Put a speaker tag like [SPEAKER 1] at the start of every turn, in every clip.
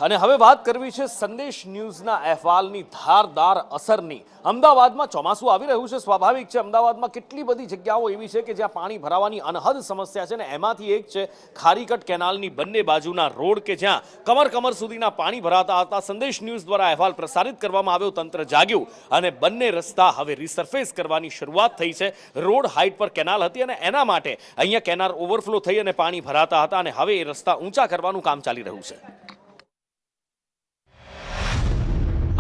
[SPEAKER 1] અને હવે વાત કરવી છે સંદેશ ન્યૂઝના અહેવાલની ધારદાર અસરની। અમદાવાદમાં ચોમાસું આવી રહ્યું છે, સ્વાભાવિક છે। અમદાવાદમાં કેટલી બધી જગ્યાઓ એવી છે કે જ્યાં પાણી ભરાવાની અનહદ સમસ્યા છે ને એમાંથી એક છે ખારીકટ કેનાલની બંને બાજુના રોડ કે જ્યાં કમર સુધીના પાણી ભરાતા હતા। સંદેશ ન્યૂઝ દ્વારા અહેવાલ પ્રસારિત કરવામાં આવ્યો, તંત્ર જાગ્યું અને બંને રસ્તા હવે રિસર્ફેસ કરવાની શરૂઆત થઈ છે। રોડ હાઈટ પર કેનાલ હતી અને એના માટે અહીંયા કેનાલ ઓવરફ્લો થઈ અને પાણી ભરાતા હતા અને હવે એ રસ્તા ઊંચા કરવાનું કામ ચાલી રહ્યું છે।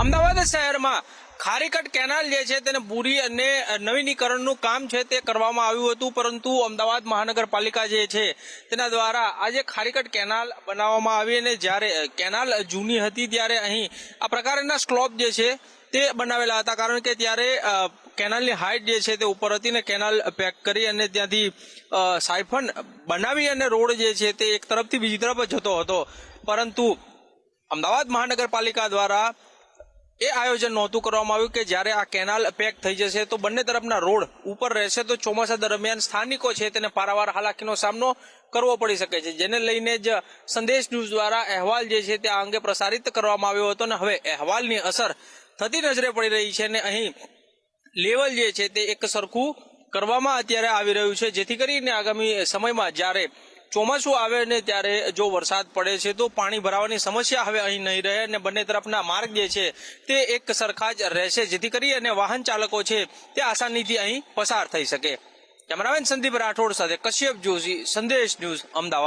[SPEAKER 2] અમદાવાદ શહેરમાં ખારીકટ કેનાલ જે છે તેને પૂરી અને નવીનીકરણનું કામ છે તે કરવામાં આવ્યું હતું, પરંતુ અમદાવાદ મહાનગરપાલિકા જે છે તેના દ્વારા આજે ખારીકટ કેનાલ બનાવવામાં આવી અને જ્યારે કેનાલ જૂની હતી ત્યારે અહીં આ પ્રકારના સ્લોપ જે છે તે બનાવેલા હતા, કારણ કે ત્યારે કેનાલની હાઈટ જે છે તે ઉપર હતી ને કેનાલ પેક કરી અને ત્યાંથી સાયફન બનાવી અને રોડ જે છે તે એક તરફથી બીજી તરફ જતો હતો, પરંતુ અમદાવાદ મહાનગરપાલિકા દ્વારા એ આયોજન નહોતું કરવામાં આવ્યું કે જ્યારે આ કેનાલ પેક થઈ જશે તો બંને તરફના રોડ ઉપર રહેશે તો ચોમાસા દરમિયાન સ્થાનિકો છે તેને પારાવાર હાલાકીનો સામનો કરવો પડી શકે છે, જેને લઈને જ સંદેશ ન્યૂઝ દ્વારા અહેવાલ જે છે તે આ અંગે પ્રસારિત કરવામાં આવ્યો હતો અને હવે અહેવાલની અસર થતી નજરે પડી રહી છે અને અહીં લેવલ જે છે તે એક સરખું કરવામાં અત્યારે આવી રહ્યું છે, જેથી કરીને આગામી સમયમાં જ્યારે ચોમાસું આવે ને ત્યારે જો વરસાદ પડે છે તો પાણી ભરાવાની સમસ્યા હવે અહીં નહીં રહે અને બંને તરફના માર્ગ જે છે તે એક સરખા જ રહેશે, જેથી કરી અને વાહન ચાલકો છે તે આસાનીથી અહીં પસાર થઈ શકે। કેમેરામેન સંદીપ રાઠોડ સાથે કશ્યપ જોશી, સંદેશ ન્યૂઝ, અમદાવાદ।